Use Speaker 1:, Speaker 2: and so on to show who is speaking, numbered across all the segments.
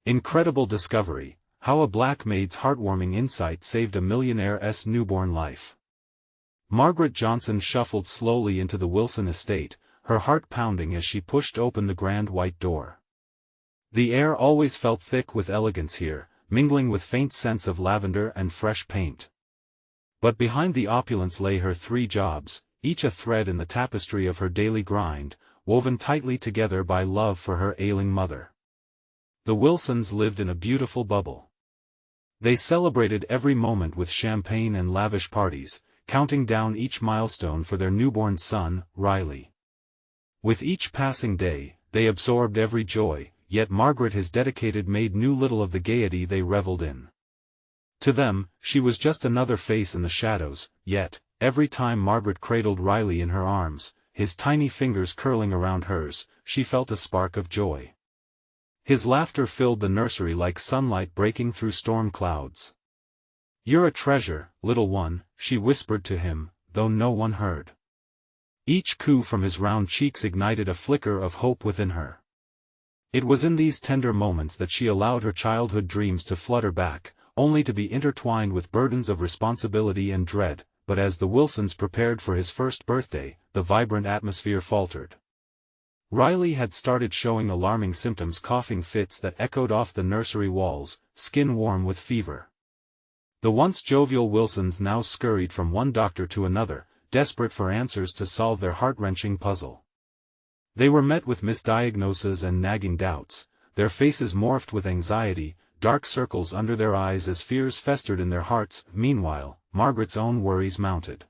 Speaker 1: Incredible discovery: how a black maid's heartwarming insight saved a millionaire's newborn life. Margaret Johnson shuffled slowly into the Wilson estate, her heart pounding as she pushed open the grand white door. The air always felt thick with elegance here, mingling with faint scents of lavender and fresh paint. But behind the opulence lay her 3 jobs, each a thread in the tapestry of her daily grind, woven tightly together by love for her ailing mother. The Wilsons lived in a beautiful bubble. They celebrated every moment with champagne and lavish parties, counting down each milestone for their newborn son, Riley. With each passing day, they absorbed every joy, yet Margaret, his dedicated maid, knew little of the gaiety they reveled in. To them, she was just another face in the shadows, yet, every time Margaret cradled Riley in her arms, his tiny fingers curling around hers, she felt a spark of joy. His laughter filled the nursery like sunlight breaking through storm clouds. "You're a treasure, little one," she whispered to him, though no one heard. Each coo from his round cheeks ignited a flicker of hope within her. It was in these tender moments that she allowed her childhood dreams to flutter back, only to be intertwined with burdens of responsibility and dread. But as the Wilsons prepared for his first birthday, the vibrant atmosphere faltered. Riley had started showing alarming symptoms: coughing fits that echoed off the nursery walls, skin warm with fever. The once jovial Wilsons now scurried from one doctor to another, desperate for answers to solve their heart-wrenching puzzle. They were met with misdiagnoses and nagging doubts, their faces morphed with anxiety, dark circles under their eyes as fears festered in their hearts. Meanwhile, Margaret's own worries mounted.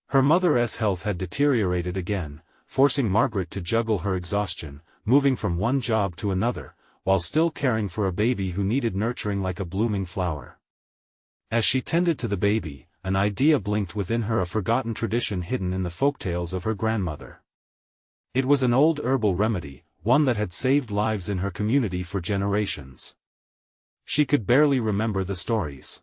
Speaker 1: Her mother's health had deteriorated again, forcing Margaret to juggle her exhaustion, moving from one job to another, while still caring for a baby who needed nurturing like a blooming flower. As she tended to the baby, an idea blinked within her, a forgotten tradition hidden in the folktales of her grandmother. It was an old herbal remedy, one that had saved lives in her community for generations. She could barely remember the stories.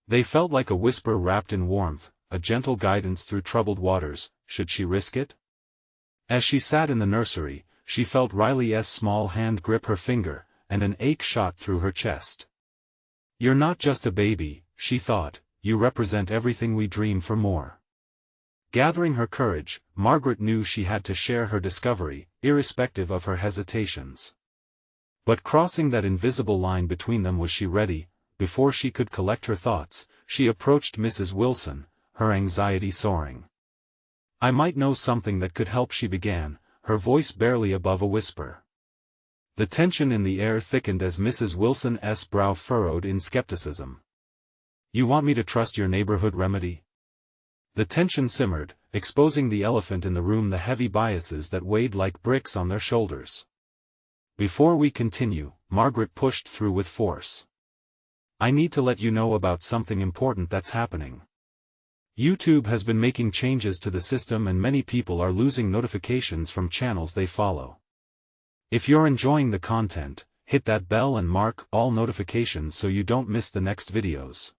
Speaker 1: They felt like a whisper wrapped in warmth, a gentle guidance through troubled waters. Should she risk it? As she sat in the nursery, she felt Riley's small hand grip her finger, and an ache shot through her chest. "You're not just a baby," she thought, "you represent everything we dream for more." Gathering her courage, Margaret knew she had to share her discovery, irrespective of her hesitations. But crossing that invisible line between them, was she ready? Before she could collect her thoughts, she approached Mrs. Wilson, her anxiety soaring. "I might know something that could help," she began, her voice barely above a whisper. The tension in the air thickened as Mrs. Wilson's brow furrowed in skepticism. "You want me to trust your neighborhood remedy?" The tension simmered, exposing the elephant in the room, the heavy biases that weighed like bricks on their shoulders. "Before we continue," Margaret pushed through with force, "I need to let you know about something important that's happening. YouTube has been making changes to the system and many people are losing notifications from channels they follow. If you're enjoying the content, hit that bell and mark all notifications so you don't miss the next videos.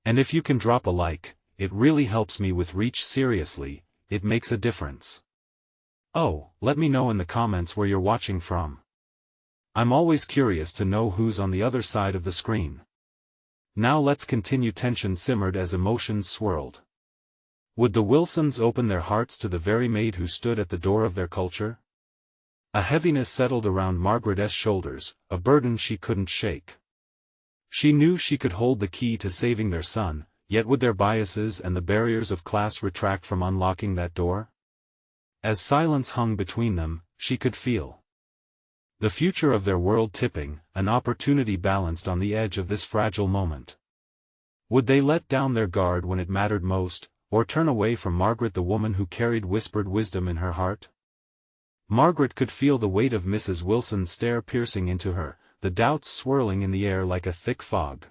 Speaker 1: And if you can drop a like, it really helps me with reach. Seriously, it makes a difference. Oh, let me know in the comments where you're watching from. I'm always curious to know who's on the other side of the screen." Now let's continue. Tension simmered as emotions swirled. Would the Wilsons open their hearts to the very maid who stood at the door of their culture? A heaviness settled around Margaret's shoulders, a burden she couldn't shake. She knew she could hold the key to saving their son, yet would their biases and the barriers of class retract from unlocking that door? As silence hung between them, she could feel the future of their world tipping, an opportunity balanced on the edge of this fragile moment. Would they let down their guard when it mattered most, or turn away from Margaret, the woman who carried whispered wisdom in her heart? Margaret could feel the weight of Mrs. Wilson's stare piercing into her, the doubts swirling in the air like a thick fog.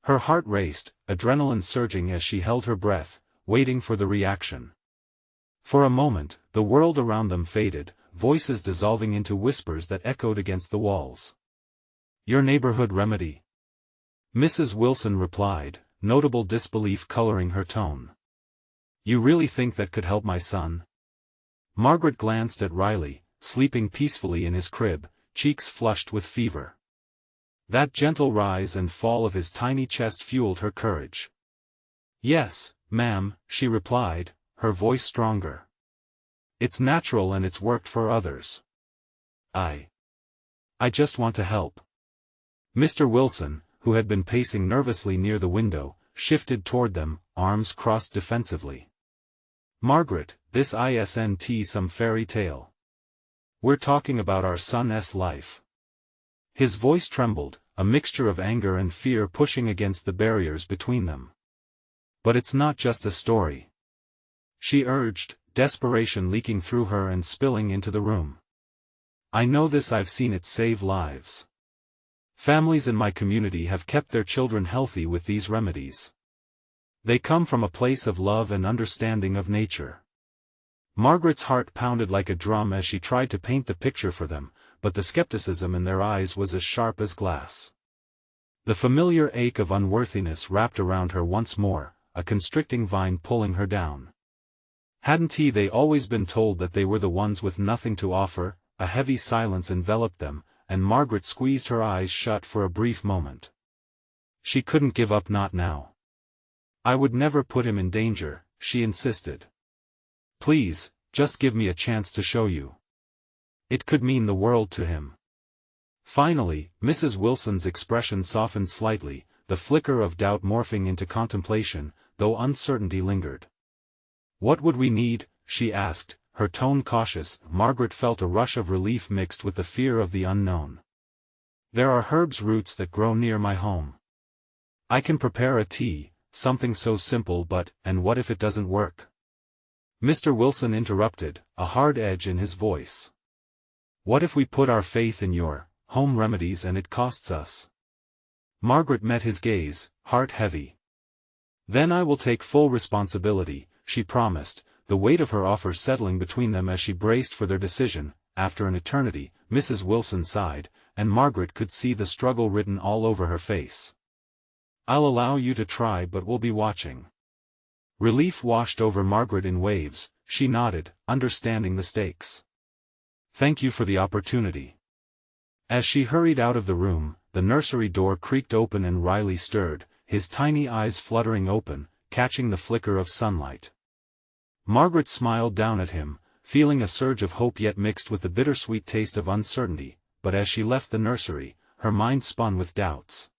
Speaker 1: Her heart raced, adrenaline surging as she held her breath, waiting for the reaction. For a moment, the world around them faded, voices dissolving into whispers that echoed against the walls. "Your neighborhood remedy?" Mrs. Wilson replied, notable disbelief coloring her tone. "You really think that could help my son?" Margaret glanced at Riley, sleeping peacefully in his crib, cheeks flushed with fever. That gentle rise and fall of his tiny chest fueled her courage. "Yes, ma'am," she replied, her voice stronger. "It's natural and it's worked for others. I just want to help." Mr. Wilson, who had been pacing nervously near the window, shifted toward them, arms crossed defensively. "Margaret, this isn't some fairy tale. We're talking about our son's life." His voice trembled, a mixture of anger and fear pushing against the barriers between them. "But it's not just a story," she urged, desperation leaking through her and spilling into the room. "I know this, I've seen it save lives. Families in my community have kept their children healthy with these remedies. They come from a place of love and understanding of nature." Margaret's heart pounded like a drum as she tried to paint the picture for them, but the skepticism in their eyes was as sharp as glass. The familiar ache of unworthiness wrapped around her once more, a constricting vine pulling her down. Hadn't they always been told that they were the ones with nothing to offer? A heavy silence enveloped them, and Margaret squeezed her eyes shut for a brief moment. She couldn't give up, not now. "I would never put him in danger," she insisted. "Please, just give me a chance to show you. It could mean the world to him." Finally, Mrs. Wilson's expression softened slightly, the flicker of doubt morphing into contemplation, though uncertainty lingered. "What would we need?" she asked, her tone cautious. Margaret felt a rush of relief mixed with the fear of the unknown. "There are herbs roots that grow near my home. I can prepare a tea, something so simple, but, and what if it doesn't work?" Mr. Wilson interrupted, a hard edge in his voice. "What if we put our faith in your home remedies and it costs us?" Margaret met his gaze, heart heavy. "Then I will take full responsibility," she promised, the weight of her offer settling between them as she braced for their decision. After an eternity, Mrs. Wilson sighed, and Margaret could see the struggle written all over her face. "I'll allow you to try, but we'll be watching." Relief washed over Margaret in waves. She nodded, understanding the stakes. "Thank you for the opportunity." As she hurried out of the room, the nursery door creaked open and Riley stirred, his tiny eyes fluttering open, catching the flicker of sunlight. Margaret smiled down at him, feeling a surge of hope yet mixed with the bittersweet taste of uncertainty, but as she left the nursery, her mind spun with doubts.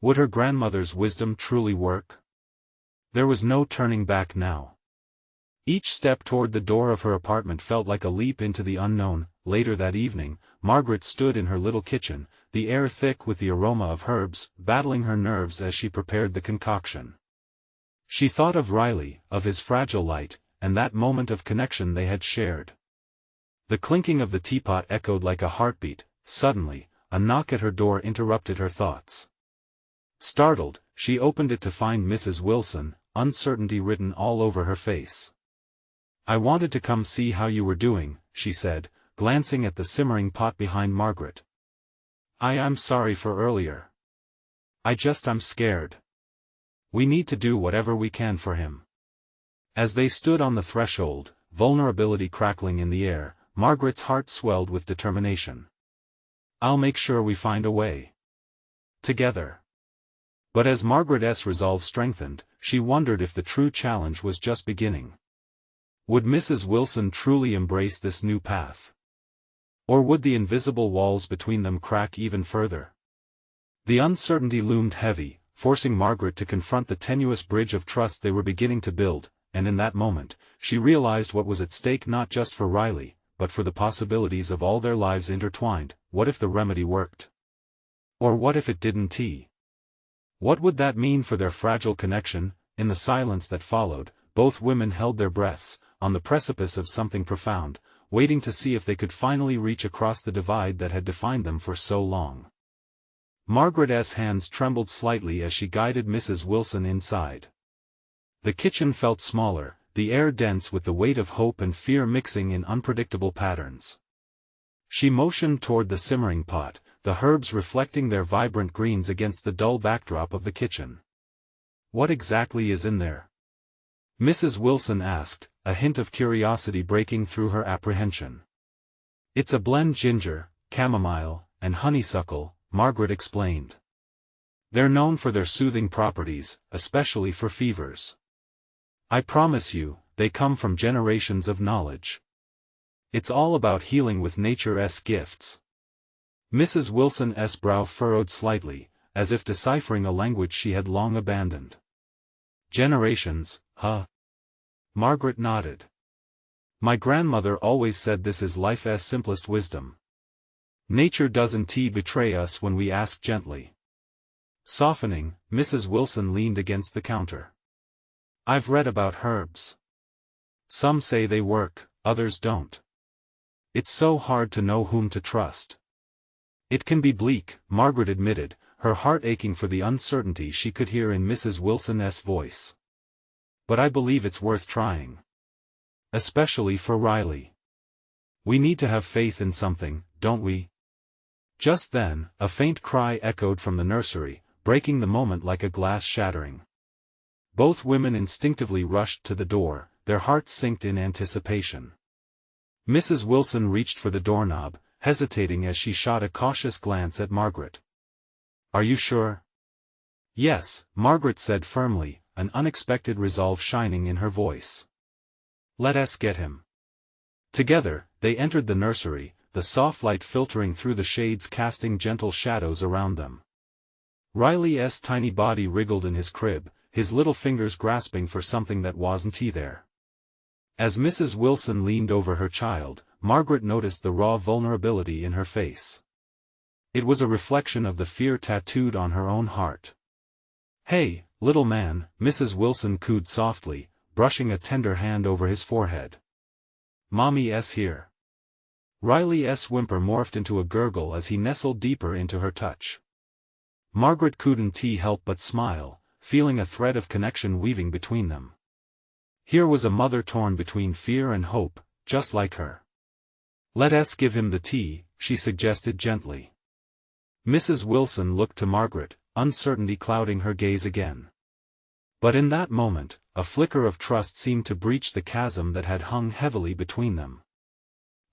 Speaker 1: Would her grandmother's wisdom truly work? There was no turning back now. Each step toward the door of her apartment felt like a leap into the unknown. Later that evening, Margaret stood in her little kitchen, the air thick with the aroma of herbs, battling her nerves as she prepared the concoction. She thought of Riley, of his fragile light, and that moment of connection they had shared. The clinking of the teapot echoed like a heartbeat. Suddenly, a knock at her door interrupted her thoughts. Startled, she opened it to find Mrs. Wilson, uncertainty written all over her face. "I wanted to come see how you were doing," she said, glancing at the simmering pot behind Margaret. I'm sorry for earlier. I'm scared. We need to do whatever we can for him." As they stood on the threshold, vulnerability crackling in the air, Margaret's heart swelled with determination. "I'll make sure we find a way. Together." But as Margaret's resolve strengthened, she wondered if the true challenge was just beginning. Would Mrs. Wilson truly embrace this new path? Or would the invisible walls between them crack even further? The uncertainty loomed heavy, forcing Margaret to confront the tenuous bridge of trust they were beginning to build, and in that moment, she realized what was at stake not just for Riley, but for the possibilities of all their lives intertwined. What if the remedy worked? Or what if it didn't? What would that mean for their fragile connection? In the silence that followed, both women held their breaths, on the precipice of something profound, waiting to see if they could finally reach across the divide that had defined them for so long. Margaret's hands trembled slightly as she guided Mrs. Wilson inside. The kitchen felt smaller, the air dense with the weight of hope and fear mixing in unpredictable patterns. She motioned toward the simmering pot, the herbs reflecting their vibrant greens against the dull backdrop of the kitchen. "What exactly is in there?" Mrs. Wilson asked, a hint of curiosity breaking through her apprehension. "It's a blend: ginger, chamomile, and honeysuckle, Margaret explained. They're known for their soothing properties, especially for fevers. I promise you, they come from generations of knowledge. It's all about healing with nature's gifts. Mrs. Wilson's brow furrowed slightly, as if deciphering a language she had long abandoned. Generations, huh? Margaret nodded. My grandmother always said this is life's simplest wisdom. Nature doesn't betray us when we ask gently. Softening, Mrs. Wilson leaned against the counter. I've read about herbs. Some say they work, others don't. It's so hard to know whom to trust. It can be bleak, Margaret admitted, her heart aching for the uncertainty she could hear in Mrs. Wilson's voice. But I believe it's worth trying. Especially for Riley. We need to have faith in something, don't we? Just then, a faint cry echoed from the nursery, breaking the moment like a glass shattering. Both women instinctively rushed to the door, their hearts synced in anticipation. Mrs. Wilson reached for the doorknob, hesitating as she shot a cautious glance at Margaret. Are you sure? Yes, Margaret said firmly, an unexpected resolve shining in her voice. Let us get him. Together, they entered the nursery, the soft light filtering through the shades casting gentle shadows around them. Riley's tiny body wriggled in his crib, his little fingers grasping for something that wasn't there. As Mrs. Wilson leaned over her child, Margaret noticed the raw vulnerability in her face. It was a reflection of the fear tattooed on her own heart. Hey, little man, Mrs. Wilson cooed softly, brushing a tender hand over his forehead. Mommy's here. Riley's whimper morphed into a gurgle as he nestled deeper into her touch. Margaret couldn't help but smile, feeling a thread of connection weaving between them. Here was a mother torn between fear and hope, just like her. Let us give him the tea, she suggested gently. Mrs. Wilson looked to Margaret, uncertainty clouding her gaze again. But in that moment, a flicker of trust seemed to breach the chasm that had hung heavily between them.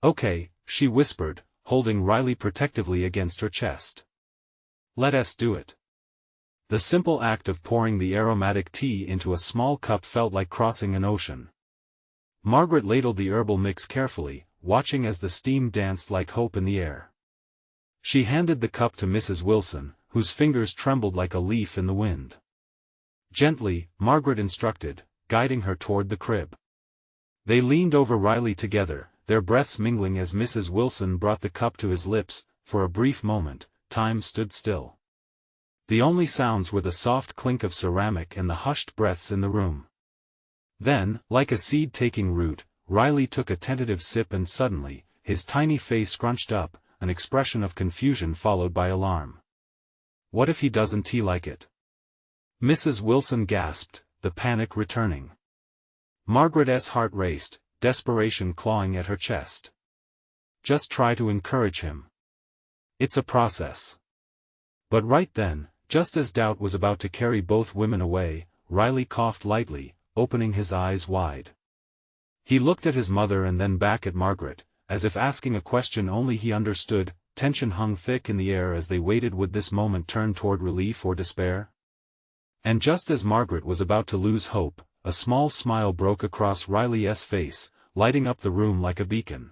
Speaker 1: Okay, she whispered, holding Riley protectively against her chest. Let us do it. The simple act of pouring the aromatic tea into a small cup felt like crossing an ocean. Margaret ladled the herbal mix carefully, watching as the steam danced like hope in the air. She handed the cup to Mrs. Wilson, whose fingers trembled like a leaf in the wind. Gently, Margaret instructed, guiding her toward the crib. They leaned over Riley together, their breaths mingling as Mrs. Wilson brought the cup to his lips. For a brief moment, time stood still. The only sounds were the soft clink of ceramic and the hushed breaths in the room. Then, like a seed taking root, Riley took a tentative sip and suddenly, his tiny face scrunched up, an expression of confusion followed by alarm. What if he doesn't like it? Mrs. Wilson gasped, the panic returning. Margaret's heart raced, desperation clawing at her chest. Just try to encourage him. It's a process. But right then, just as doubt was about to carry both women away, Riley coughed lightly, opening his eyes wide. He looked at his mother and then back at Margaret, as if asking a question only he understood. Tension hung thick in the air as they waited. Would this moment turn toward relief or despair? And just as Margaret was about to lose hope, a small smile broke across Riley's face, lighting up the room like a beacon.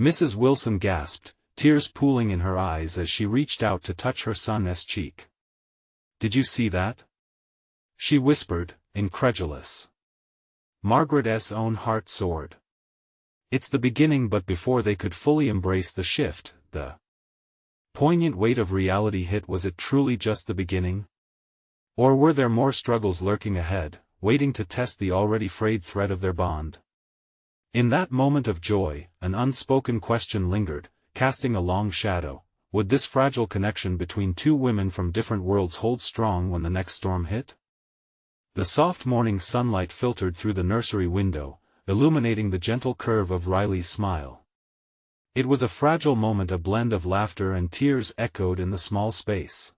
Speaker 1: Mrs. Wilson gasped, tears pooling in her eyes as she reached out to touch her son's cheek. Did you see that? She whispered, incredulous. Margaret's own heart soared. It's the beginning. But before they could fully embrace the shift, the poignant weight of reality hit. Was it truly just the beginning? Or were there more struggles lurking ahead, waiting to test the already frayed thread of their bond? In that moment of joy, an unspoken question lingered, casting a long shadow. Would this fragile connection between two women from different worlds hold strong when the next storm hit? The soft morning sunlight filtered through the nursery window, illuminating the gentle curve of Riley's smile. It was a fragile moment. A blend of laughter and tears echoed in the small space.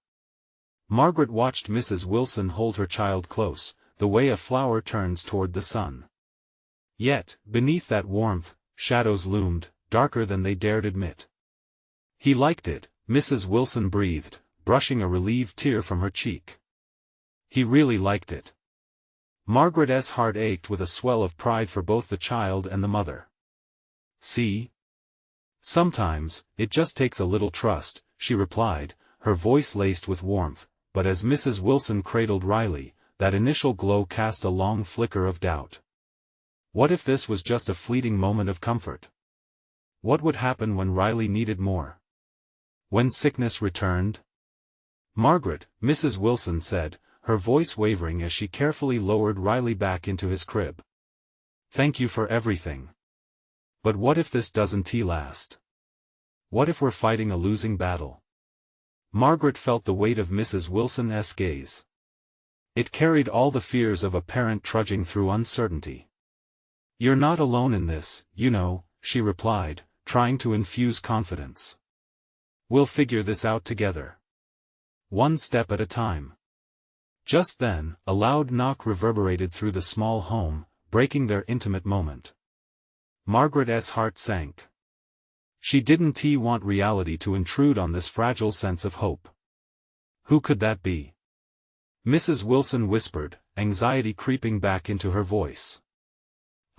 Speaker 1: Margaret watched Mrs. Wilson hold her child close, the way a flower turns toward the sun. Yet, beneath that warmth, shadows loomed, darker than they dared admit. He liked it, Mrs. Wilson breathed, brushing a relieved tear from her cheek. He really liked it. Margaret's heart ached with a swell of pride for both the child and the mother. See? Sometimes, it just takes a little trust, she replied, her voice laced with warmth, but as Mrs. Wilson cradled Riley, that initial glow cast a long flicker of doubt. What if this was just a fleeting moment of comfort? What would happen when Riley needed more? When sickness returned? Margaret, Mrs. Wilson said, her voice wavering as she carefully lowered Riley back into his crib. Thank you for everything. But what if this doesn't last? What if we're fighting a losing battle? Margaret felt the weight of Mrs. Wilson's gaze. It carried all the fears of a parent trudging through uncertainty. You're not alone in this, you know, she replied, trying to infuse confidence. We'll figure this out together. One step at a time. Just then, a loud knock reverberated through the small home, breaking their intimate moment. Margaret's heart sank. She didn't want reality to intrude on this fragile sense of hope. Who could that be? Mrs. Wilson whispered, anxiety creeping back into her voice.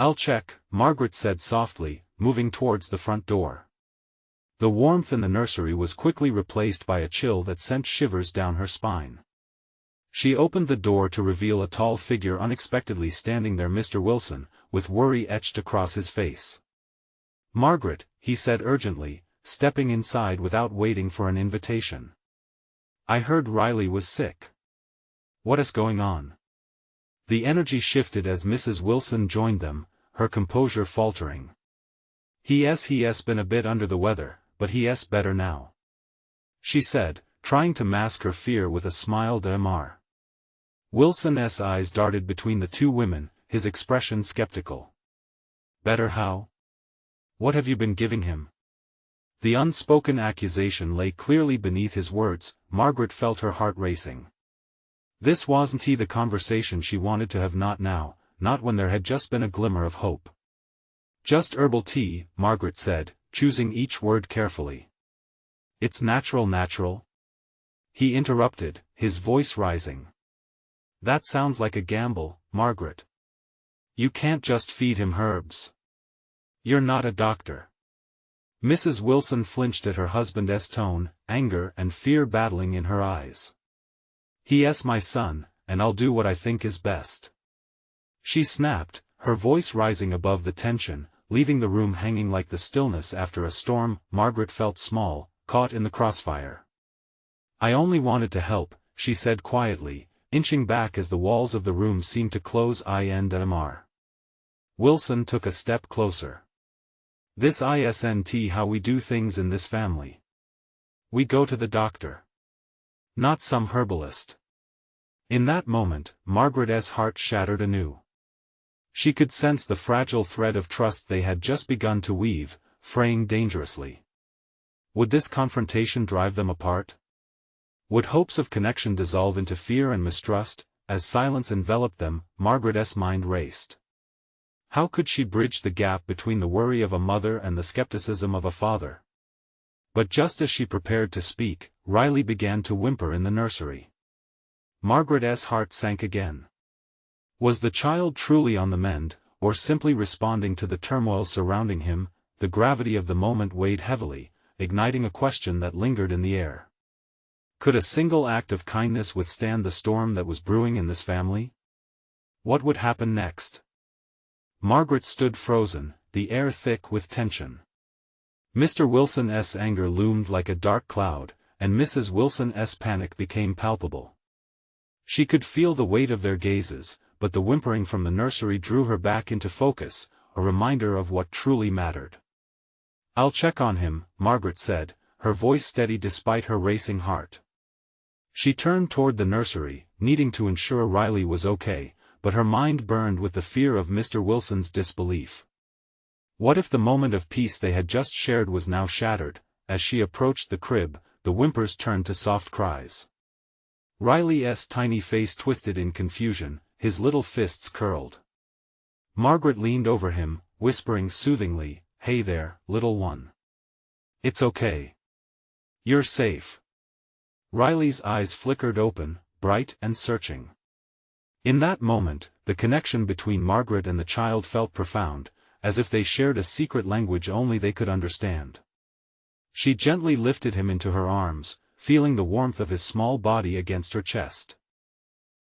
Speaker 1: I'll check, Margaret said softly, moving towards the front door. The warmth in the nursery was quickly replaced by a chill that sent shivers down her spine. She opened the door to reveal a tall figure unexpectedly standing there, Mr. Wilson, with worry etched across his face. Margaret, he said urgently, stepping inside without waiting for an invitation. I heard Riley was sick. What is going on? The energy shifted as Mrs. Wilson joined them, her composure faltering. He's been a bit under the weather, but he's better now, she said, trying to mask her fear with a smile. Mr. Wilson's eyes darted between the two women, his expression skeptical. Better how? What have you been giving him? The unspoken accusation lay clearly beneath his words. Margaret felt her heart racing. This wasn't the conversation she wanted to have, not now, not when there had just been a glimmer of hope. Just herbal tea, Margaret said, choosing each word carefully. It's natural. He interrupted, his voice rising. That sounds like a gamble, Margaret. You can't just feed him herbs. You're not a doctor. Mrs. Wilson flinched at her husband's tone, anger and fear battling in her eyes. He's my son, and I'll do what I think is best, she snapped, her voice rising above the tension, leaving the room hanging like the stillness after a storm. Margaret felt small, caught in the crossfire. I only wanted to help, she said quietly, inching back as the walls of the room seemed to close in. Wilson took a step closer. This isn't how we do things in this family. We go to the doctor. Not some herbalist. In that moment, Margaret's heart shattered anew. She could sense the fragile thread of trust they had just begun to weave, fraying dangerously. Would this confrontation drive them apart? Would hopes of connection dissolve into fear and mistrust? As silence enveloped them, Margaret's mind raced. How could she bridge the gap between the worry of a mother and the skepticism of a father? But just as she prepared to speak, Riley began to whimper in the nursery. Margaret's heart sank again. Was the child truly on the mend, or simply responding to the turmoil surrounding him? The gravity of the moment weighed heavily, igniting a question that lingered in the air. Could a single act of kindness withstand the storm that was brewing in this family? What would happen next? Margaret stood frozen, the air thick with tension. Mr. Wilson's anger loomed like a dark cloud, and Mrs. Wilson's panic became palpable. She could feel the weight of their gazes, but the whimpering from the nursery drew her back into focus, a reminder of what truly mattered. I'll check on him, Margaret said, her voice steady despite her racing heart. She turned toward the nursery, needing to ensure Riley was okay, but her mind burned with the fear of Mr. Wilson's disbelief. What if the moment of peace they had just shared was now shattered? As she approached the crib, the whimpers turned to soft cries. Riley's tiny face twisted in confusion, his little fists curled. Margaret leaned over him, whispering soothingly, "Hey there, little one. It's okay. You're safe. Riley's eyes flickered open, bright and searching. In that moment, the connection between Margaret and the child felt profound, as if they shared a secret language only they could understand. She gently lifted him into her arms, feeling the warmth of his small body against her chest.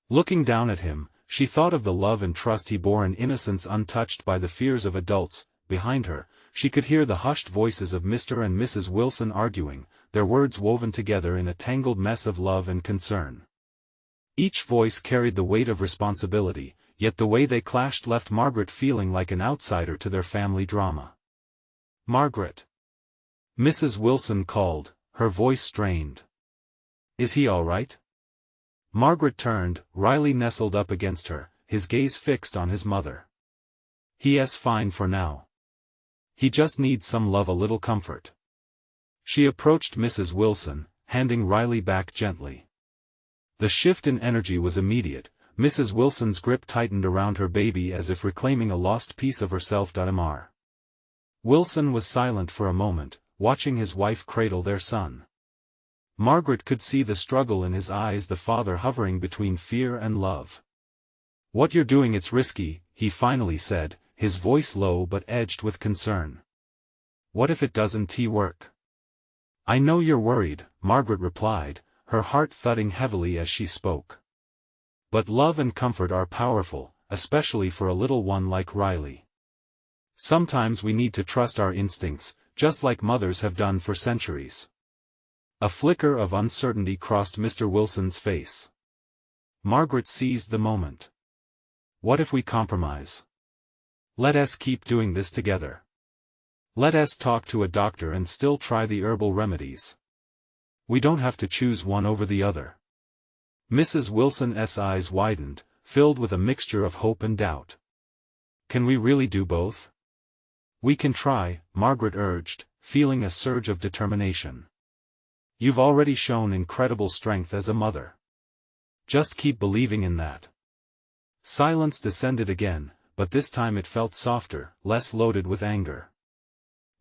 Speaker 1: Looking down at him, she thought of the love and trust he bore in innocence untouched by the fears of adults. Behind her, she could hear the hushed voices of Mr. and Mrs. Wilson arguing, their words woven together in a tangled mess of love and concern. Each voice carried the weight of responsibility, yet the way they clashed left Margaret feeling like an outsider to their family drama. "Margaret!" Mrs. Wilson called, her voice strained. "Is he all right?" Margaret turned, Riley nestled up against her, his gaze fixed on his mother. "He's fine for now. He just needs some love, a little comfort." She approached Mrs. Wilson, handing Riley back gently. The shift in energy was immediate. Mrs. Wilson's grip tightened around her baby as if reclaiming a lost piece of herself. Mr. Wilson was silent for a moment, watching his wife cradle their son. Margaret could see the struggle in his eyes, the father hovering between fear and love. "What you're doing, it's risky," he finally said, his voice low but edged with concern. "What if it doesn't work?" "I know you're worried," Margaret replied, her heart thudding heavily as she spoke. "But love and comfort are powerful, especially for a little one like Riley. Sometimes we need to trust our instincts, just like mothers have done for centuries." A flicker of uncertainty crossed Mr. Wilson's face. Margaret seized the moment. "What if we compromise? Let us keep doing this together. Let us talk to a doctor and still try the herbal remedies. We don't have to choose one over the other." Mrs. Wilson's eyes widened, filled with a mixture of hope and doubt. "Can we really do both?" "We can try," Margaret urged, feeling a surge of determination. "You've already shown incredible strength as a mother. Just keep believing in that." Silence descended again, but this time it felt softer, less loaded with anger.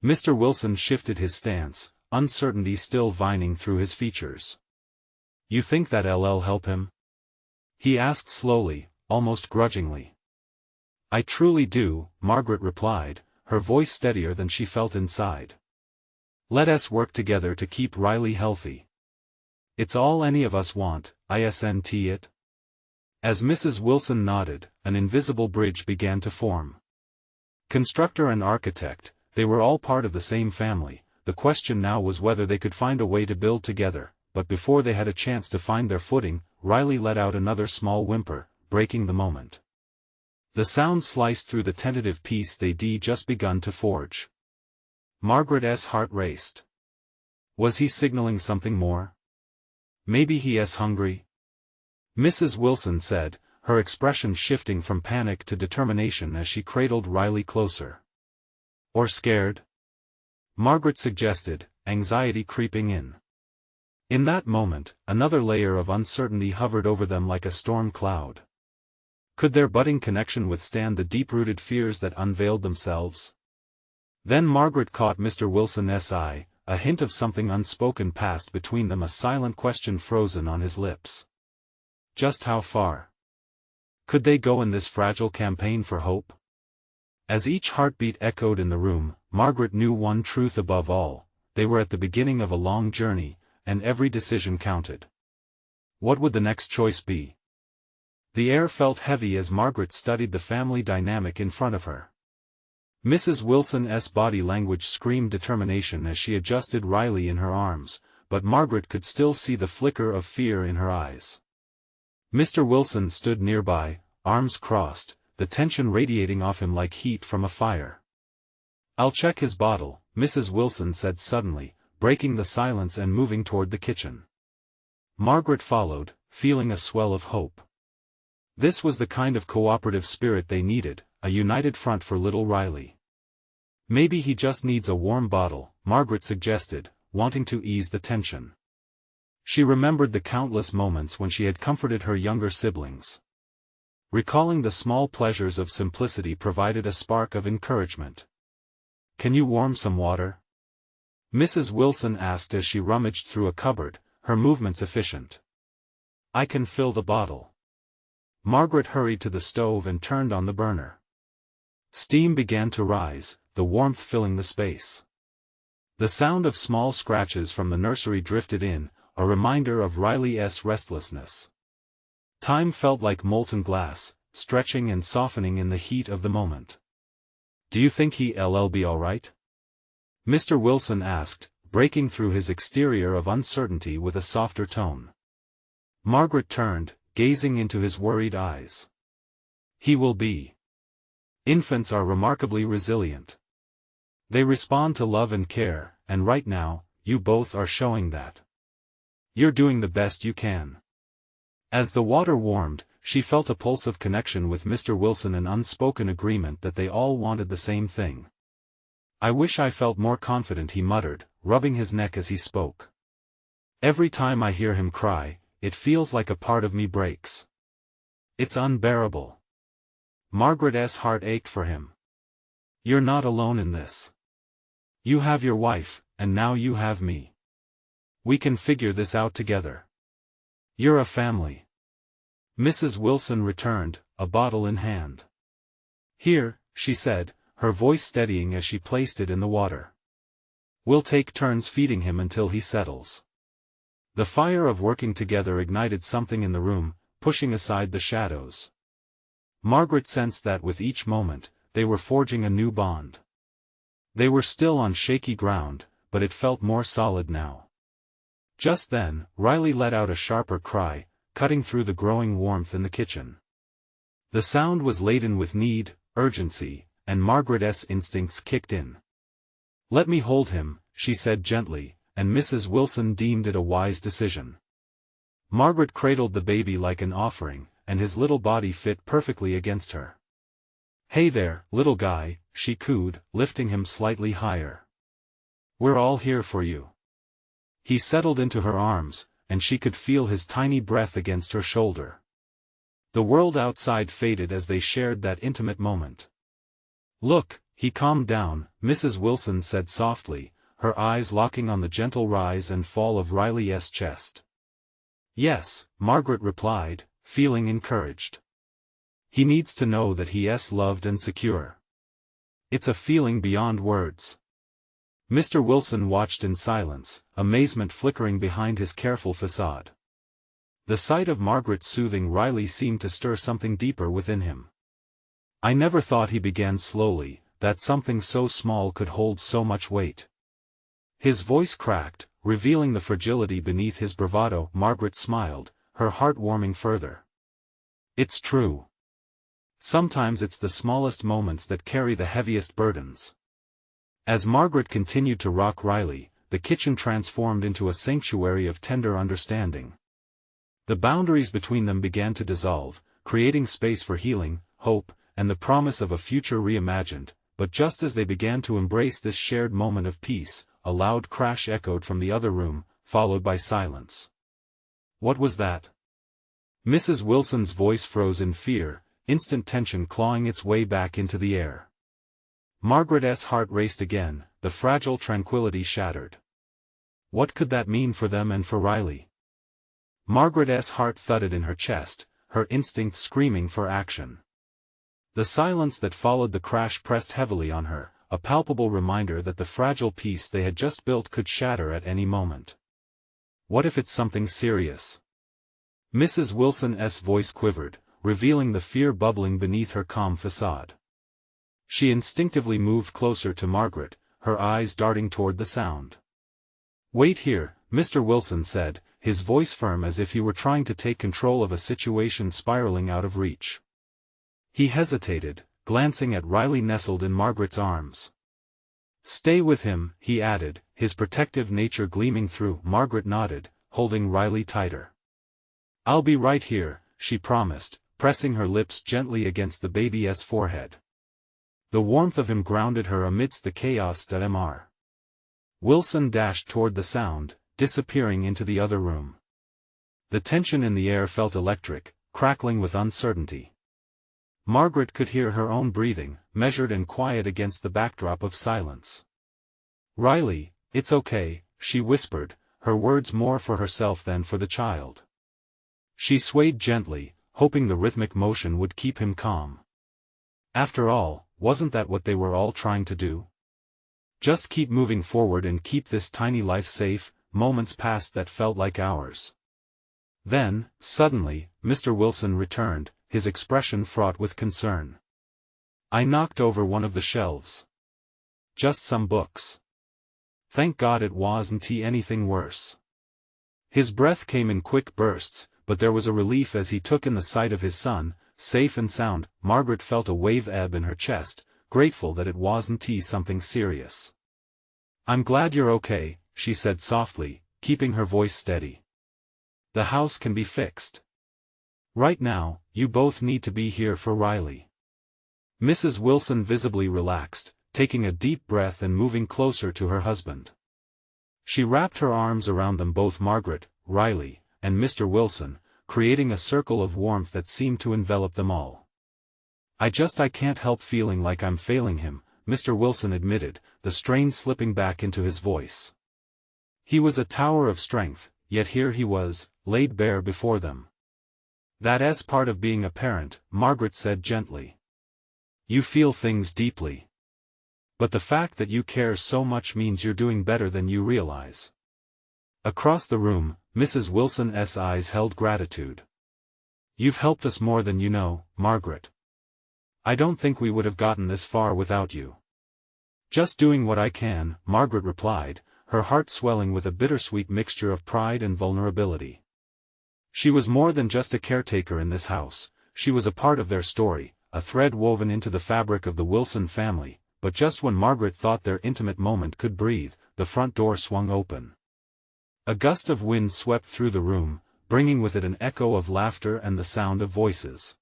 Speaker 1: Mr. Wilson shifted his stance, uncertainty still vining through his features. "You think that'll help him?" he asked slowly, almost grudgingly. "I truly do," Margaret replied, her voice steadier than she felt inside. "Let us work together to keep Riley healthy. It's all any of us want, isn't it?" As Mrs. Wilson nodded, an invisible bridge began to form. Constructor and architect, they were all part of the same family. The question now was whether they could find a way to build together, but before they had a chance to find their footing, Riley let out another small whimper, breaking the moment. The sound sliced through the tentative peace they'd just begun to forge. Margaret's heart raced. Was he signaling something more? "Maybe he's hungry?" Mrs. Wilson said, her expression shifting from panic to determination as she cradled Riley closer. "Or scared?" Margaret suggested, anxiety creeping in. In that moment, another layer of uncertainty hovered over them like a storm cloud. Could their budding connection withstand the deep-rooted fears that unveiled themselves? Then Margaret caught Mr. Wilson's eye, a hint of something unspoken passed between them, a silent question frozen on his lips. Just how far could they go in this fragile campaign for hope? As each heartbeat echoed in the room, Margaret knew one truth above all: they were at the beginning of a long journey, and every decision counted. What would the next choice be? The air felt heavy as Margaret studied the family dynamic in front of her. Mrs. Wilson's body language screamed determination as she adjusted Riley in her arms, but Margaret could still see the flicker of fear in her eyes. Mr. Wilson stood nearby, arms crossed, the tension radiating off him like heat from a fire. "I'll check his bottle," Mrs. Wilson said suddenly, breaking the silence and moving toward the kitchen. Margaret followed, feeling a swell of hope. This was the kind of cooperative spirit they needed, a united front for little Riley. "Maybe he just needs a warm bottle," Margaret suggested, wanting to ease the tension. She remembered the countless moments when she had comforted her younger siblings. Recalling the small pleasures of simplicity provided a spark of encouragement. "Can you warm some water?" Mrs. Wilson asked as she rummaged through a cupboard, her movements efficient. I can fill the bottle. Margaret hurried to the stove and turned on the burner. Steam began to rise, the warmth filling the space. The sound of small scratches from the nursery drifted in, a reminder of Riley's restlessness. Time felt like molten glass, stretching and softening in the heat of the moment. Do you think he'll be all right? Mr. Wilson asked, breaking through his exterior of uncertainty with a softer tone. Margaret turned, gazing into his worried eyes. He will be. Infants are remarkably resilient. They respond to love and care, and right now, you both are showing that. You're doing the best you can. As the water warmed, she felt a pulse of connection with Mr. Wilson, an unspoken agreement that they all wanted the same thing. I wish I felt more confident, he muttered, rubbing his neck as he spoke. Every time I hear him cry, it feels like a part of me breaks. It's unbearable. Margaret's heart ached for him. You're not alone in this. You have your wife, and now you have me. We can figure this out together. You're a family. Mrs. Wilson returned, a bottle in hand. Here, she said, her voice steadying as she placed it in the water. We'll take turns feeding him until he settles. The fire of working together ignited something in the room, pushing aside the shadows. Margaret sensed that with each moment, they were forging a new bond. They were still on shaky ground, but it felt more solid now. Just then, Riley let out a sharper cry, cutting through the growing warmth in the kitchen. The sound was laden with need, urgency, and Margaret's instincts kicked in. Let me hold him, she said gently, and Mrs. Wilson deemed it a wise decision. Margaret cradled the baby like an offering, and his little body fit perfectly against her. Hey there, little guy, she cooed, lifting him slightly higher. We're all here for you. He settled into her arms, and she could feel his tiny breath against her shoulder. The world outside faded as they shared that intimate moment. Look, he calmed down, Mrs. Wilson said softly, her eyes locking on the gentle rise and fall of Riley's chest. Yes, Margaret replied, feeling encouraged. He needs to know that he's loved and secure. It's a feeling beyond words. Mr. Wilson watched in silence, amazement flickering behind his careful facade. The sight of Margaret soothing Riley seemed to stir something deeper within him. I never thought, he began slowly, that something so small could hold so much weight. His voice cracked, revealing the fragility beneath his bravado. Margaret smiled, her heart warming further. It's true. Sometimes it's the smallest moments that carry the heaviest burdens. As Margaret continued to rock Riley, the kitchen transformed into a sanctuary of tender understanding. The boundaries between them began to dissolve, creating space for healing, hope, and the promise of a future reimagined. But just as they began to embrace this shared moment of peace, a loud crash echoed from the other room, followed by silence. What was that? Mrs. Wilson's voice froze in fear, instant tension clawing its way back into the air. Margaret's heart raced again, the fragile tranquility shattered. What could that mean for them and for Riley? Margaret's heart thudded in her chest, her instincts screaming for action. The silence that followed the crash pressed heavily on her, a palpable reminder that the fragile peace they had just built could shatter at any moment. What if it's something serious? Mrs. Wilson's voice quivered, revealing the fear bubbling beneath her calm facade. She instinctively moved closer to Margaret, her eyes darting toward the sound. Wait here, Mr. Wilson said, his voice firm as if he were trying to take control of a situation spiraling out of reach. He hesitated, glancing at Riley nestled in Margaret's arms. Stay with him, he added, his protective nature gleaming through. Margaret nodded, holding Riley tighter. I'll be right here, she promised, pressing her lips gently against the baby's forehead. The warmth of him grounded her amidst the chaos. Mr. Wilson dashed toward the sound, disappearing into the other room. The tension in the air felt electric, crackling with uncertainty. Margaret could hear her own breathing, measured and quiet against the backdrop of silence. Riley, "It's okay," she whispered, her words more for herself than for the child. She swayed gently, hoping the rhythmic motion would keep him calm. After all, wasn't that what they were all trying to do? Just keep moving forward and keep this tiny life safe. Moments passed that felt like hours. Then, suddenly, Mr. Wilson returned, his expression fraught with concern. "I knocked over one of the shelves. Just some books. Thank God it wasn't anything worse." His breath came in quick bursts, but there was a relief as he took in the sight of his son, safe and sound. Margaret felt a wave ebb in her chest, grateful that it wasn't something serious. "I'm glad you're okay," she said softly, keeping her voice steady. "The house can be fixed. Right now, you both need to be here for Riley." Mrs. Wilson visibly relaxed, taking a deep breath and moving closer to her husband. She wrapped her arms around them both, Margaret, Riley, and Mr. Wilson, creating a circle of warmth that seemed to envelop them all. I can't help feeling like I'm failing him," Mr. Wilson admitted, the strain slipping back into his voice. He was a tower of strength, yet here he was, laid bare before them. "That's part of being a parent," Margaret said gently. "You feel things deeply. But the fact that you care so much means you're doing better than you realize." Across the room, Mrs. Wilson's eyes held gratitude. "You've helped us more than you know, Margaret. I don't think we would have gotten this far without you." "Just doing what I can," Margaret replied, her heart swelling with a bittersweet mixture of pride and vulnerability. She was more than just a caretaker in this house, she was a part of their story, a thread woven into the fabric of the Wilson family. But just when Margaret thought their intimate moment could breathe, the front door swung open. A gust of wind swept through the room, bringing with it an echo of laughter and the sound of voices.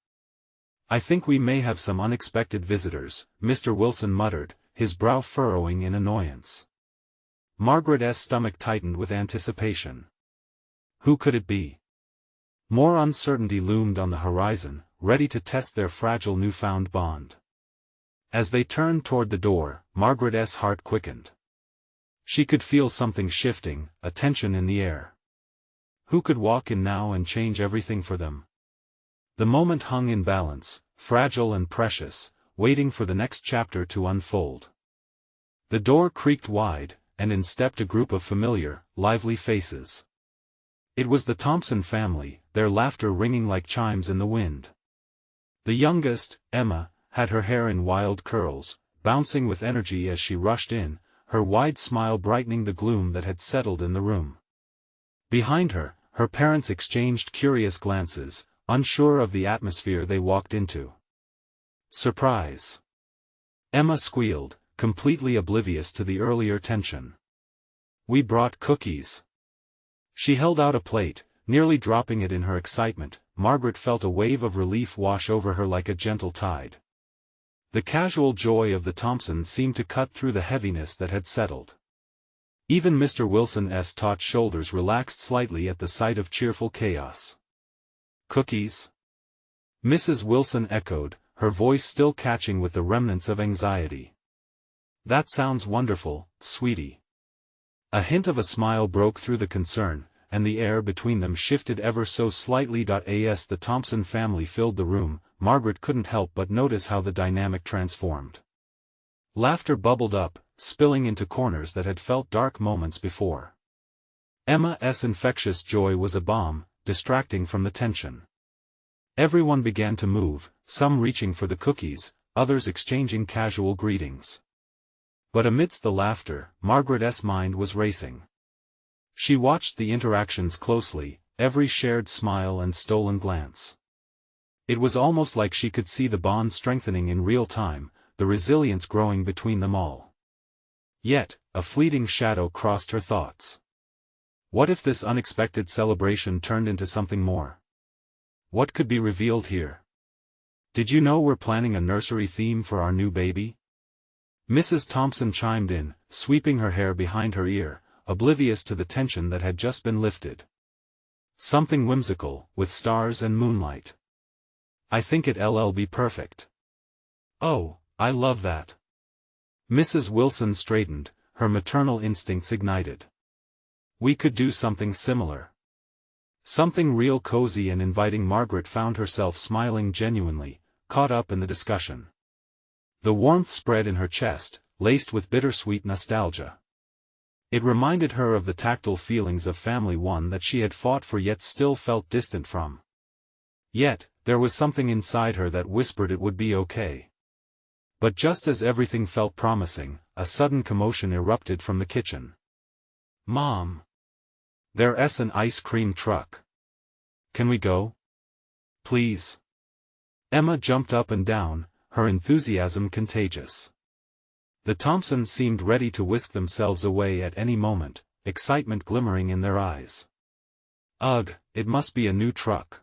Speaker 1: "I think we may have some unexpected visitors," Mr. Wilson muttered, his brow furrowing in annoyance. Margaret's stomach tightened with anticipation. Who could it be? More uncertainty loomed on the horizon, ready to test their fragile newfound bond. As they turned toward the door, Margaret's heart quickened. She could feel something shifting, a tension in the air. Who could walk in now and change everything for them? The moment hung in balance, fragile and precious, waiting for the next chapter to unfold. The door creaked wide, and in stepped a group of familiar, lively faces. It was the Thompson family, their laughter ringing like chimes in the wind. The youngest, Emma, had her hair in wild curls, bouncing with energy as she rushed in, her wide smile brightening the gloom that had settled in the room. Behind her, her parents exchanged curious glances, unsure of the atmosphere they walked into. "Surprise!" Emma squealed, completely oblivious to the earlier tension. "We brought cookies." She held out a plate, nearly dropping it in her excitement. Margaret felt a wave of relief wash over her like a gentle tide. The casual joy of the Thompsons seemed to cut through the heaviness that had settled. Even Mr. Wilson's taut shoulders relaxed slightly at the sight of cheerful chaos. "Cookies?" Mrs. Wilson echoed, her voice still catching with the remnants of anxiety. "That sounds wonderful, sweetie." A hint of a smile broke through the concern, and the air between them shifted ever so slightly. As the Thompson family filled the room, Margaret couldn't help but notice how the dynamic transformed. Laughter bubbled up, spilling into corners that had felt dark moments before. Emma's infectious joy was a balm, distracting from the tension. Everyone began to move, some reaching for the cookies, others exchanging casual greetings. But amidst the laughter, Margaret's mind was racing. She watched the interactions closely, every shared smile and stolen glance. It was almost like she could see the bond strengthening in real time, the resilience growing between them all. Yet, a fleeting shadow crossed her thoughts. What if this unexpected celebration turned into something more? What could be revealed here? "Did you know we're planning a nursery theme for our new baby?" Mrs. Thompson chimed in, sweeping her hair behind her ear, oblivious to the tension that had just been lifted. "Something whimsical, with stars and moonlight. I think it'll be perfect." "Oh, I love that." Mrs. Wilson straightened, her maternal instincts ignited. We could do something similar. Something real cozy and inviting. Margaret found herself smiling genuinely, caught up in the discussion. The warmth spread in her chest, laced with bittersweet nostalgia. It reminded her of the tactile feelings of family, one that she had fought for yet still felt distant from. Yet, there was something inside her that whispered it would be okay. But just as everything felt promising, a sudden commotion erupted from the kitchen. "Mom! There's an ice cream truck. Can we go? Please?" Emma jumped up and down, her enthusiasm contagious. The Thompsons seemed ready to whisk themselves away at any moment, excitement glimmering in their eyes. "Ugh, it must be a new truck.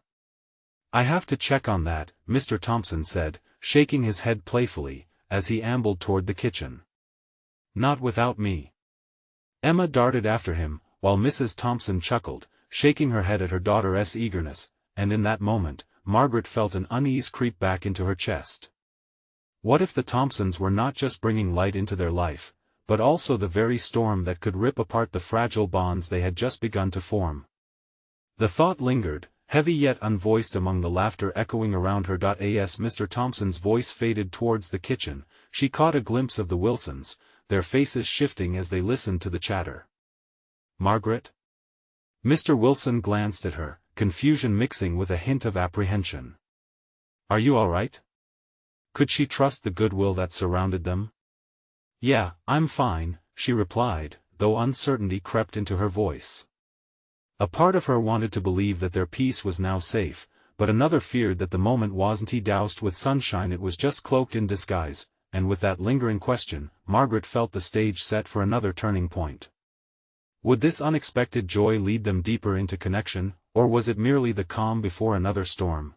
Speaker 1: I have to check on that," Mr. Thompson said, shaking his head playfully, as he ambled toward the kitchen. "Not without me." Emma darted after him, while Mrs. Thompson chuckled, shaking her head at her daughter's eagerness, and in that moment, Margaret felt an unease creep back into her chest. What if the Thompsons were not just bringing light into their life, but also the very storm that could rip apart the fragile bonds they had just begun to form? The thought lingered, heavy yet unvoiced among the laughter echoing around her. As Mr. Thompson's voice faded towards the kitchen, she caught a glimpse of the Wilsons, their faces shifting as they listened to the chatter. "Margaret?" Mr. Wilson glanced at her, confusion mixing with a hint of apprehension. "Are you all right?" Could she trust the goodwill that surrounded them? "Yeah, I'm fine," she replied, though uncertainty crept into her voice. A part of her wanted to believe that their peace was now safe, but another feared that the moment wasn't doused with sunshine, it was just cloaked in disguise, and with that lingering question, Margaret felt the stage set for another turning point. Would this unexpected joy lead them deeper into connection, or was it merely the calm before another storm?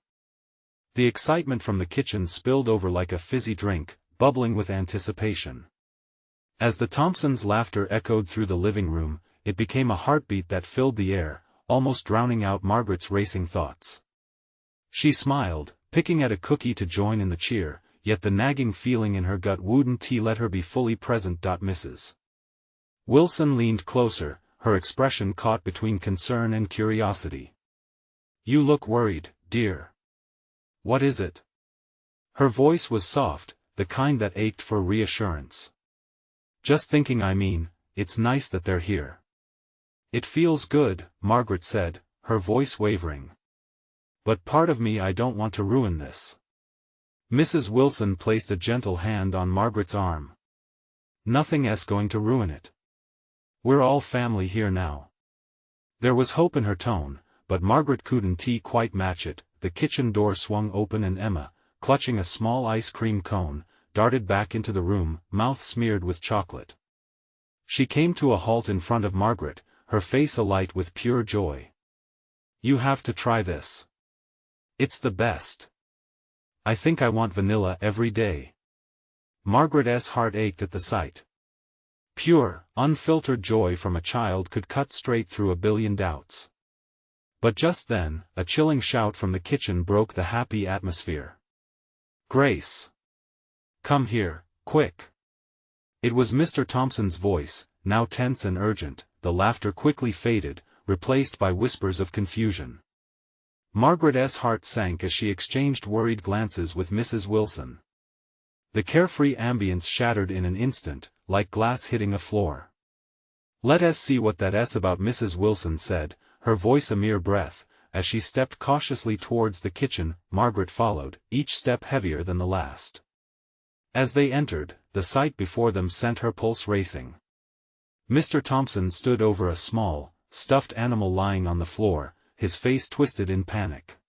Speaker 1: The excitement from the kitchen spilled over like a fizzy drink, bubbling with anticipation. As the Thompsons' laughter echoed through the living room, it became a heartbeat that filled the air, almost drowning out Margaret's racing thoughts. She smiled, picking at a cookie to join in the cheer, yet the nagging feeling in her gut wouldn't let her be fully present. Mrs. Wilson leaned closer, her expression caught between concern and curiosity. "You look worried, dear. What is it?" Her voice was soft, the kind that ached for reassurance. "Just thinking, it's nice that they're here." "It feels good," Margaret said, her voice wavering. "But part of me, I don't want to ruin this." Mrs. Wilson placed a gentle hand on Margaret's arm. "Nothing's going to ruin it. We're all family here now." There was hope in her tone, but Margaret couldn't quite match it. The kitchen door swung open and Emma, clutching a small ice cream cone, darted back into the room, mouth smeared with chocolate. She came to a halt in front of Margaret, her face alight with pure joy. "You have to try this. It's the best. I think I want vanilla every day." Margaret's heart ached at the sight. Pure, unfiltered joy from a child could cut straight through a billion doubts. But just then, a chilling shout from the kitchen broke the happy atmosphere. "Grace! Come here, quick!" It was Mr. Thompson's voice, now tense and urgent. The laughter quickly faded, replaced by whispers of confusion. Margaret's heart sank as she exchanged worried glances with Mrs. Wilson. The carefree ambience shattered in an instant, like glass hitting a floor. "Let us see what that's about," Mrs. Wilson said, her voice a mere breath, as she stepped cautiously towards the kitchen. Margaret followed, each step heavier than the last. As they entered, the sight before them sent her pulse racing. Mr. Thompson stood over a small, stuffed animal lying on the floor, his face twisted in panic.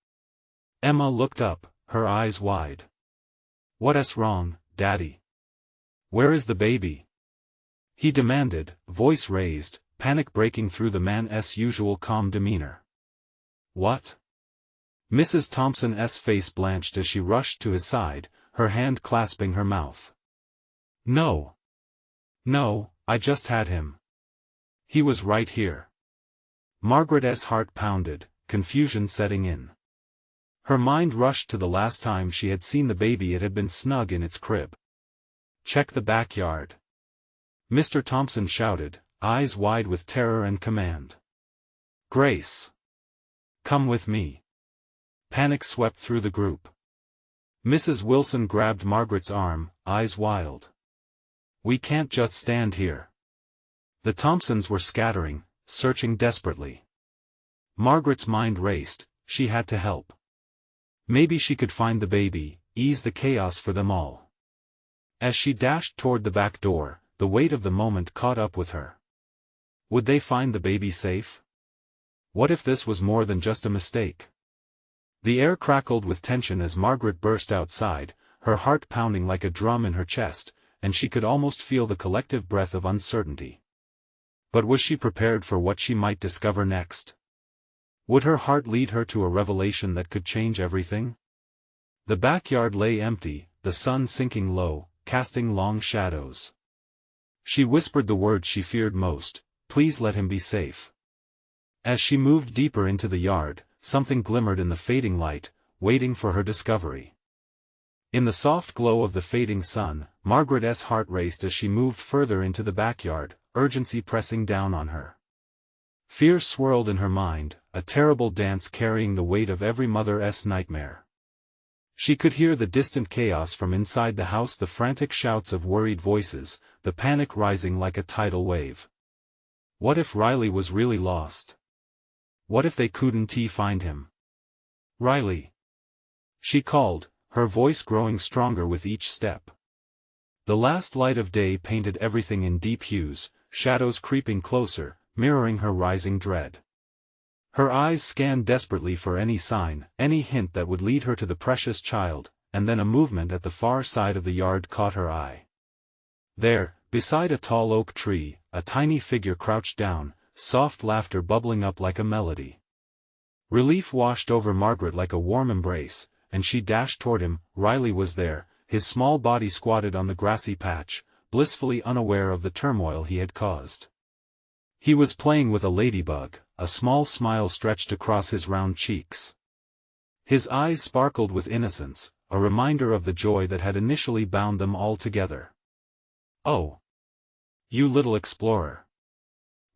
Speaker 1: Emma looked up, her eyes wide. "What's wrong, Daddy? Where is the baby?" he demanded, voice raised, panic breaking through the man's usual calm demeanor. "What?" Mrs. Thompson's face blanched as she rushed to his side, her hand clasping her mouth. No, I just had him. He was right here." Margaret's heart pounded, confusion setting in. Her mind rushed to the last time she had seen the baby. It had been snug in its crib. "Check the backyard." Mr. Thompson shouted, eyes wide with terror and command. Grace! Come with me. Panic swept through the group. Mrs. Wilson grabbed Margaret's arm, eyes wild. We can't just stand here. The Thompsons were scattering, searching desperately. Margaret's mind raced, she had to help. Maybe she could find the baby, ease the chaos for them all. As she dashed toward the back door, the weight of the moment caught up with her. Would they find the baby safe? What if this was more than just a mistake? The air crackled with tension as Margaret burst outside, her heart pounding like a drum in her chest, and she could almost feel the collective breath of uncertainty. But was she prepared for what she might discover next? Would her heart lead her to a revelation that could change everything? The backyard lay empty, the sun sinking low, casting long shadows. She whispered the words she feared most, please let him be safe. As she moved deeper into the yard, something glimmered in the fading light, waiting for her discovery. In the soft glow of the fading sun, Margaret's heart raced as she moved further into the backyard, urgency pressing down on her. Fear swirled in her mind, a terrible dance carrying the weight of every mother's nightmare. She could hear the distant chaos from inside the house, the frantic shouts of worried voices, the panic rising like a tidal wave. What if Riley was really lost? What if they couldn't find him? Riley! She called, her voice growing stronger with each step. The last light of day painted everything in deep hues, shadows creeping closer, mirroring her rising dread. Her eyes scanned desperately for any sign, any hint that would lead her to the precious child, and then a movement at the far side of the yard caught her eye. There, beside a tall oak tree, a tiny figure crouched down, soft laughter bubbling up like a melody. Relief washed over Margaret like a warm embrace, and she dashed toward him. Riley was there, his small body squatted on the grassy patch, blissfully unaware of the turmoil he had caused. He was playing with a ladybug, a small smile stretched across his round cheeks. His eyes sparkled with innocence, a reminder of the joy that had initially bound them all together. "Oh! You little explorer!"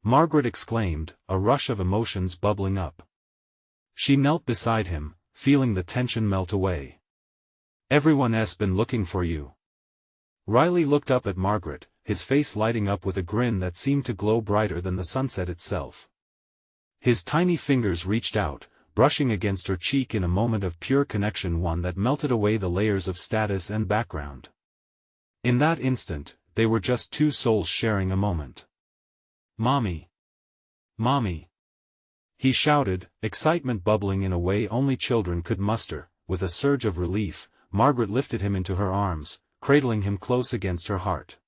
Speaker 1: Margaret exclaimed, a rush of emotions bubbling up. She knelt beside him, feeling the tension melt away. "Everyone's been looking for you." Riley looked up at Margaret, his face lighting up with a grin that seemed to glow brighter than the sunset itself. His tiny fingers reached out, brushing against her cheek in a moment of pure connection, one that melted away the layers of status and background. In that instant, they were just two souls sharing a moment. "Mommy! Mommy!" he shouted, excitement bubbling in a way only children could muster. With a surge of relief, Margaret lifted him into her arms, cradling him close against her heart.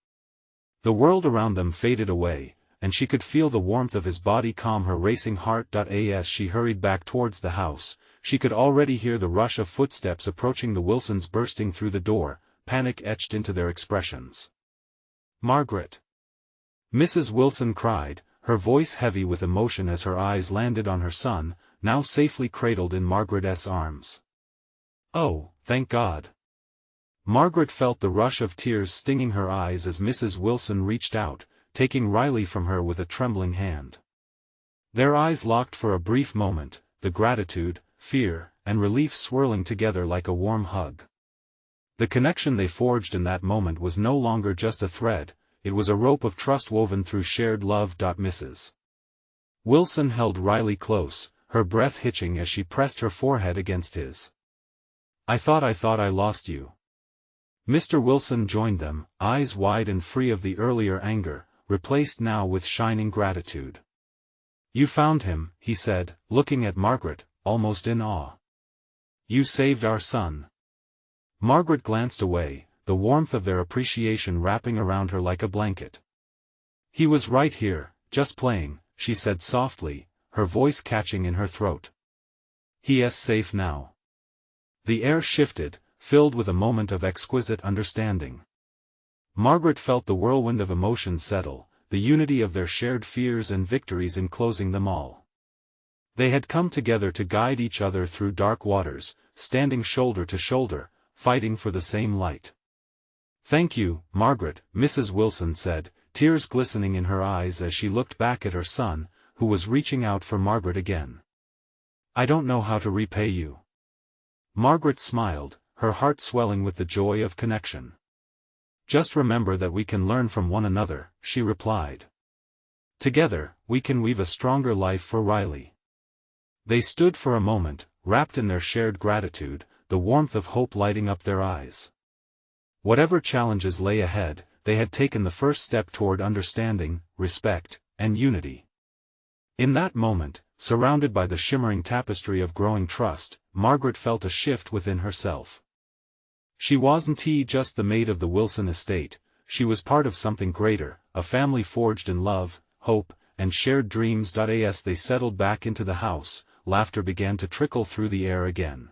Speaker 1: The world around them faded away, and she could feel the warmth of his body calm her racing heart. As she hurried back towards the house, she could already hear the rush of footsteps approaching, the Wilsons bursting through the door, panic etched into their expressions. "Margaret!" Mrs. Wilson cried, her voice heavy with emotion as her eyes landed on her son, now safely cradled in Margaret's arms. "Oh, thank God!" Margaret felt the rush of tears stinging her eyes as Mrs. Wilson reached out, taking Riley from her with a trembling hand. Their eyes locked for a brief moment, the gratitude, fear, and relief swirling together like a warm hug. The connection they forged in that moment was no longer just a thread, it was a rope of trust woven through shared love. Mrs. Wilson held Riley close, her breath hitching as she pressed her forehead against his. I thought I lost you." Mr. Wilson joined them, eyes wide and free of the earlier anger, replaced now with shining gratitude. "You found him," he said, looking at Margaret, almost in awe. "You saved our son." Margaret glanced away, the warmth of their appreciation wrapping around her like a blanket. "He was right here, just playing," she said softly, her voice catching in her throat. "He is safe now." The air shifted, filled with a moment of exquisite understanding. Margaret felt the whirlwind of emotions settle, the unity of their shared fears and victories enclosing them all. They had come together to guide each other through dark waters, standing shoulder to shoulder, fighting for the same light. "Thank you, Margaret," Mrs. Wilson said, tears glistening in her eyes as she looked back at her son, who was reaching out for Margaret again. "I don't know how to repay you." Margaret smiled, her heart swelling with the joy of connection. "Just remember that we can learn from one another," she replied. "Together, we can weave a stronger life for Riley." They stood for a moment, wrapped in their shared gratitude, the warmth of hope lighting up their eyes. Whatever challenges lay ahead, they had taken the first step toward understanding, respect, and unity. In that moment, surrounded by the shimmering tapestry of growing trust, Margaret felt a shift within herself. She wasn't just the maid of the Wilson estate, she was part of something greater, a family forged in love, hope, and shared dreams. As they settled back into the house, laughter began to trickle through the air again.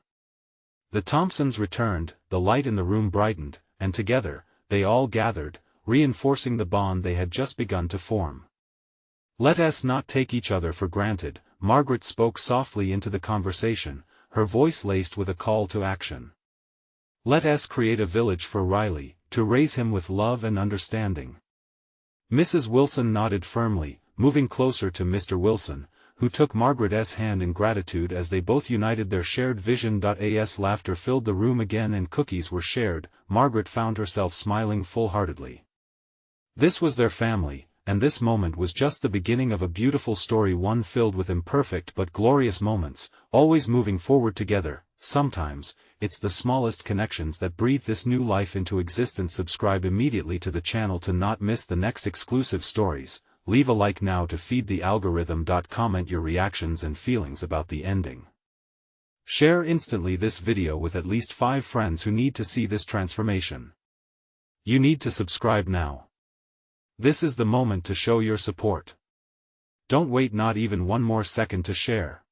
Speaker 1: The Thompsons returned, the light in the room brightened, and together, they all gathered, reinforcing the bond they had just begun to form. "Let us not take each other for granted," Margaret spoke softly into the conversation, her voice laced with a call to action. "Let us create a village for Riley, to raise him with love and understanding." Mrs. Wilson nodded firmly, moving closer to Mr. Wilson, who took Margaret's hand in gratitude as they both united their shared vision. As laughter filled the room again and cookies were shared, Margaret found herself smiling full-heartedly. This was their family, and this moment was just the beginning of a beautiful story, one filled with imperfect but glorious moments, always moving forward together. Sometimes, it's the smallest connections that breathe this new life into existence. Subscribe immediately to the channel to not miss the next exclusive stories. Leave a like now to feed the algorithm. Comment your reactions and feelings about the ending. Share instantly this video with at least 5 friends who need to see this transformation. You need to subscribe now. This is the moment to show your support. Don't wait not even one more second to share.